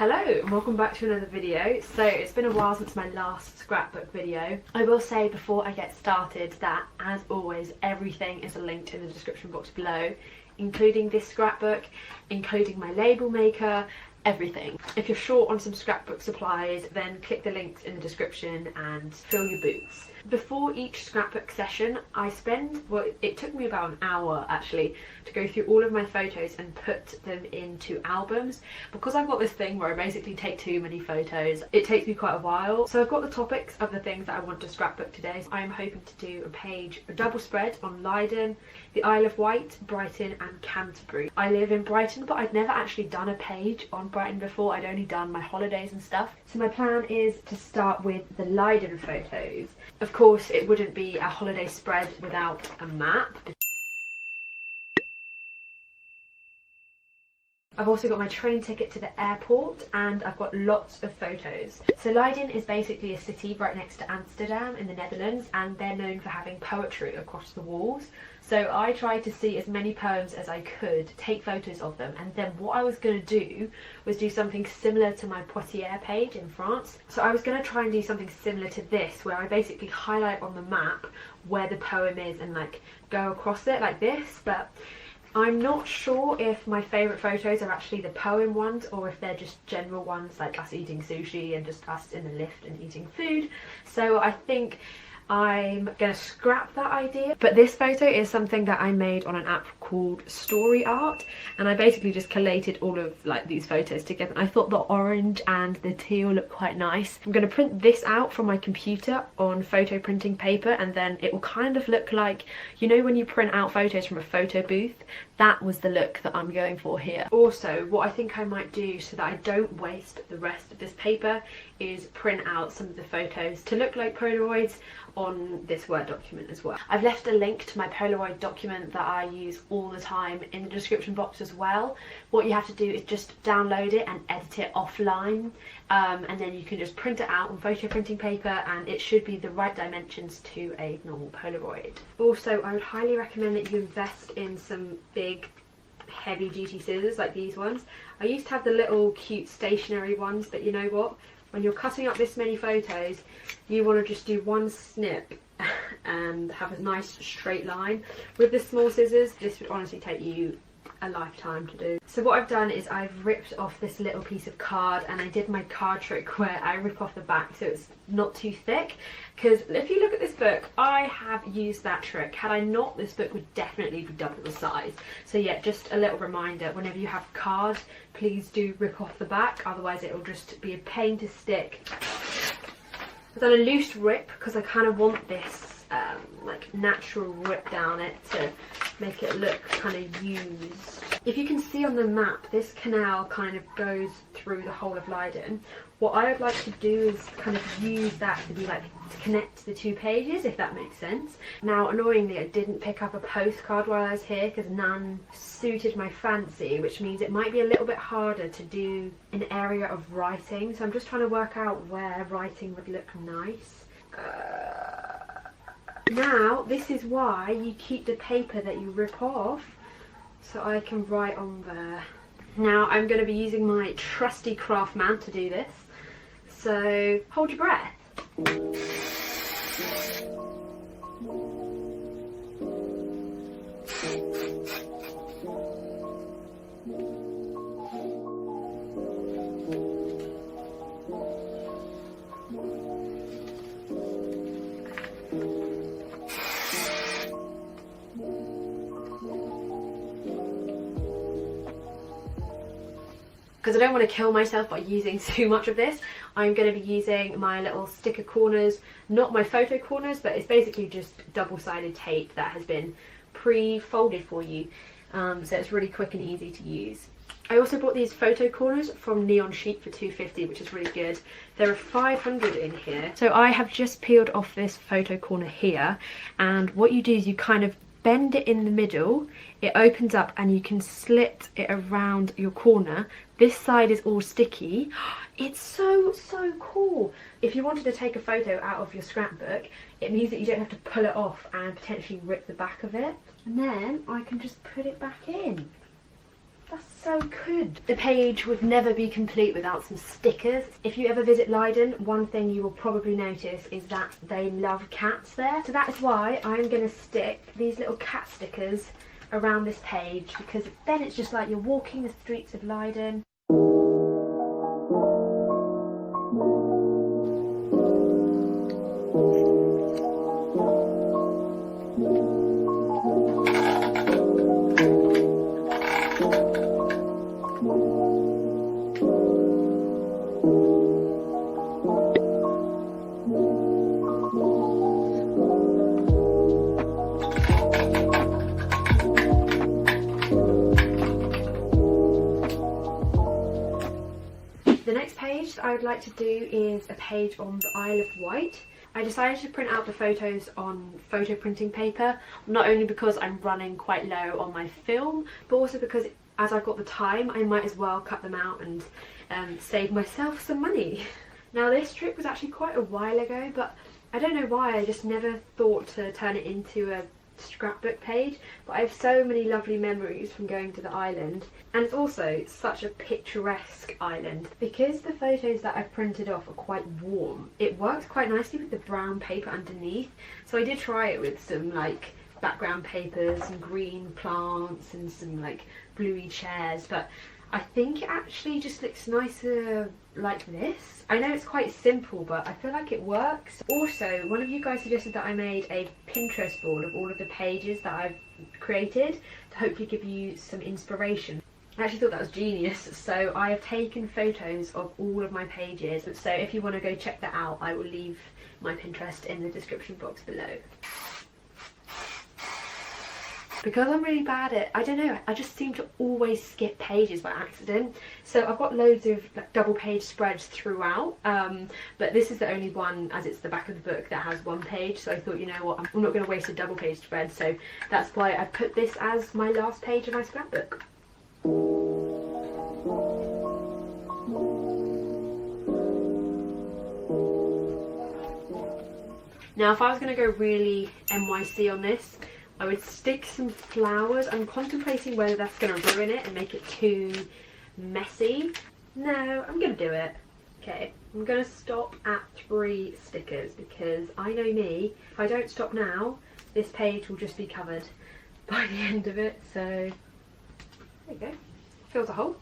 Hello and welcome back to another video. So it's been a while since my last scrapbook video. I will say before I get started that, as always, everything is linked in the description box below, including this scrapbook, including my label maker, everything. If you're short on some scrapbook supplies, then click the links in the description and fill your boots. Before each scrapbook session, it took me about an hour actually to go through all of my photos and put them into albums. Because I've got this thing where I basically take too many photos, it takes me quite a while. So I've got the topics of the things that I want to scrapbook today. So I'm hoping to do a double spread on Leiden, the Isle of Wight, Brighton and Canterbury. I live in Brighton, but I'd never actually done a page on Brighton before. I'd only done my holidays and stuff. So my plan is to start with the Leiden photos. Of course, it wouldn't be a holiday spread without a map. I've also got my train ticket to the airport and I've got lots of photos. So Leiden is basically a city right next to Amsterdam in the Netherlands, and they're known for having poetry across the walls. So I tried to see as many poems as I could, take photos of them, and then what I was going to do was do something similar to my Poitiers page in France. So I was going to try and do something similar to this, where I basically highlight on the map where the poem is and like go across it like this. But I'm not sure if my favourite photos are actually the poem ones or if they're just general ones like us eating sushi and just us in the lift and eating food. So I think I'm gonna scrap that idea. But this photo is something that I made on an app called Story Art, and I basically just collated all of like these photos together. I thought the orange and the teal look quite nice. I'm gonna print this out from my computer on photo printing paper, and then it will kind of look like, you know, when you print out photos from a photo booth. That was the look that I'm going for here. Also, what I think I might do so that I don't waste the rest of this paper is print out some of the photos to look like Polaroids on this Word document as well. I've left a link to my Polaroid document that I use all the time in the description box as well. What you have to do is just download it and edit it offline, and then you can just print it out on photo printing paper and it should be the right dimensions to a normal Polaroid. Also, I would highly recommend that you invest in some big heavy duty scissors like these ones. I used to have the little cute stationary ones, but you know what? When you're cutting up this many photos, you want to just do one snip and have a nice straight line. With the small scissors, this would honestly take you a lifetime to do. So what I've done is I've ripped off this little piece of card, and I did my card trick where I rip off the back so it's not too thick, because if you look at this book, I have used that trick. Had I not, this book would definitely be double the size. So yeah, just a little reminder, whenever you have cards, please do rip off the back, otherwise it will just be a pain to stick. I've done a loose rip because I kind of want this like natural rip down it to make it look kind of used. If you can see on the map, this canal kind of goes through the whole of Leiden. What I would like to do is kind of use that to be like to connect the two pages, if that makes sense. Now, annoyingly, I didn't pick up a postcard while I was here because none suited my fancy, which means it might be a little bit harder to do an area of writing. So I'm just trying to work out where writing would look nice. Now, this is why you keep the paper that you rip off, so I can write on there. Now, I'm going to be using my trusty craft man to do this, so hold your breath. Because I don't want to kill myself by using too much of this, I'm going to be using my little sticker corners, not my photo corners, but it's basically just double-sided tape that has been pre-folded for you, so it's really quick and easy to use. I also bought these photo corners from Neon Sheet for £2.50, which is really good. There are 500 in here. So I have just peeled off this photo corner here, and what you do is you kind of bend it in the middle, it opens up and you can slit it around your corner. This side is all sticky. It's so cool. If you wanted to take a photo out of your scrapbook, it means that you don't have to pull it off and potentially rip the back of it. And then I can just put it back in. That's so good. The page would never be complete without some stickers. If you ever visit Leiden, one thing you will probably notice is that they love cats there. So that is why I'm going to stick these little cat stickers around this page, because then it's just like you're walking the streets of Leiden. The next page that I would like to do is a page on the Isle of Wight. I decided to print out the photos on photo printing paper, not only because I'm running quite low on my film, but also because as I've got the time, I might as well cut them out and save myself some money. Now this trip was actually quite a while ago, but I don't know why, I just never thought to turn it into a scrapbook page, but I have so many lovely memories from going to the island, and it's also such a picturesque island. Because the photos that I've printed off are quite warm, it works quite nicely with the brown paper underneath. So I did try it with some like background papers, some green plants and some like bluey chairs, but I think it actually just looks nicer like this. I know it's quite simple, but I feel like it works. Also, one of you guys suggested that I made a Pinterest board of all of the pages that I've created to hopefully give you some inspiration. I actually thought that was genius, so I have taken photos of all of my pages. So if you want to go check that out, I will leave my Pinterest in the description box below. Because I'm really bad at, I don't know, I just seem to always skip pages by accident. So I've got loads of like, double page spreads throughout, but this is the only one, as it's the back of the book, that has one page. So I thought, you know what, I'm not going to waste a double page spread, so that's why I put this as my last page of my scrapbook. Now if I was going to go really NYC on this, I would stick some flowers. I'm contemplating whether that's going to ruin it and make it too messy. No, I'm going to do it. Okay, I'm going to stop at 3 stickers because I know me, if I don't stop now, this page will just be covered by the end of it. So there you go, fills a hole.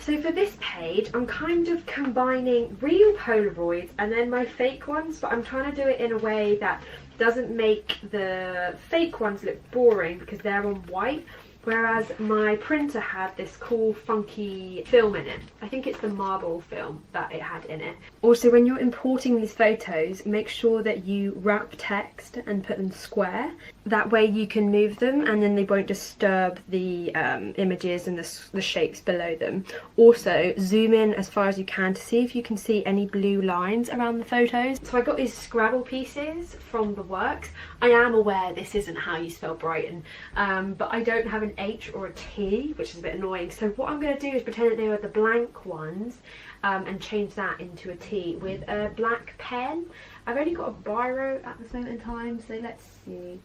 So for this page, I'm kind of combining real Polaroids and then my fake ones, but I'm trying to do it in a way that doesn't make the fake ones look boring because they're on white, whereas my printer had this cool funky film in it. I think it's the marble film that it had in it. Also, when you're importing these photos, make sure that you wrap text and put them square. That way you can move them and then they won't disturb the images and the shapes below them. Also, zoom in as far as you can to see if you can see any blue lines around the photos. So I got these Scrabble pieces from the works. I am aware this isn't how you spell Brighton, but I don't have an H or a T, which is a bit annoying. So what I'm going to do is pretend that they were the blank ones and change that into a T with a black pen. I've only got a biro at this moment in time, so let's see.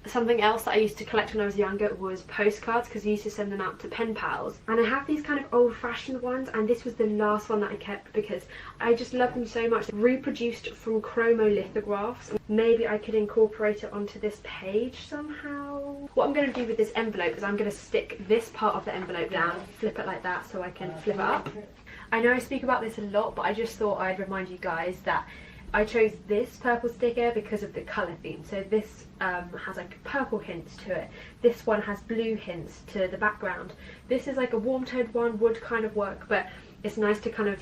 Something else that I used to collect when I was younger was postcards, because I used to send them out to pen pals. And I have these kind of old-fashioned ones, and this was the last one that I kept because I just love them so much. Reproduced from chromolithographs. Maybe I could incorporate it onto this page somehow. What I'm going to do with this envelope is I'm going to stick this part of the envelope down, flip it like that so I can flip it up. I know I speak about this a lot, but I just thought I'd remind you guys that I chose this purple sticker because of the colour theme. So this has like purple hints to it. This one has blue hints to the background. This is like a warm toned one, would kind of work, but it's nice to kind of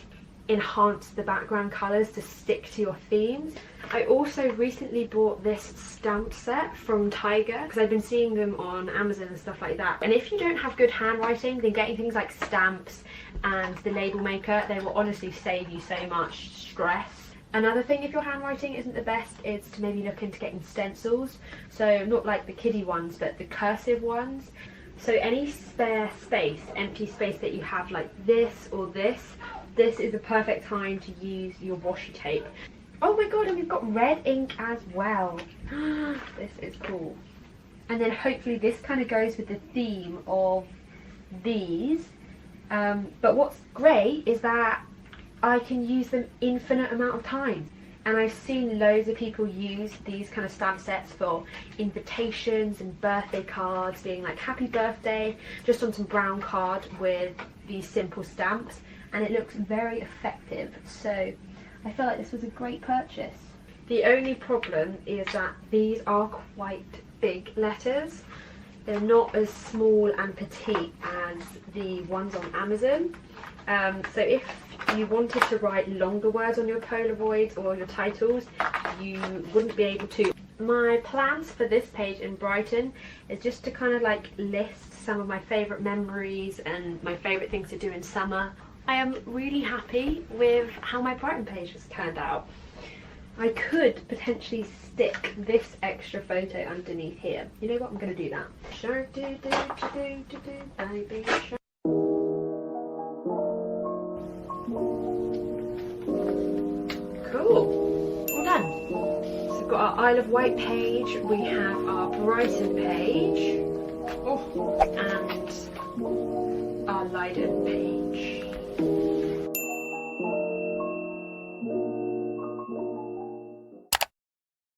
enhance the background colours to stick to your themes. I also recently bought this stamp set from Tiger because I've been seeing them on Amazon and stuff like that. And if you don't have good handwriting, then getting things like stamps and the label maker, they will honestly save you so much stress. Another thing, if your handwriting isn't the best, is to maybe look into getting stencils. So not like the kiddie ones, but the cursive ones. So any spare space, empty space that you have like this or this is the perfect time to use your washi tape. Oh my god, and we've got red ink as well. This is cool. And then hopefully this kind of goes with the theme of these. But what's great is that I can use them infinite amount of times. And I've seen loads of people use these kind of stamp sets for invitations and birthday cards, being like happy birthday, just on some brown card with these simple stamps, and it looks very effective. So I feel like this was a great purchase. The only problem is that these are quite big letters. They're not as small and petite as the ones on Amazon. So if you wanted to write longer words on your Polaroids or your titles, you wouldn't be able to. My plans for this page in Brighton is just to kind of like list some of my favourite memories and my favourite things to do in summer. I am really happy with how my Brighton page has turned out. I could potentially stick this extra photo underneath here. You know what, I'm going to do that. Shark do do do do do do, baby shark. Cool, all done. So we've got our Isle of Wight page, we have our Brighton page, and our Leiden page.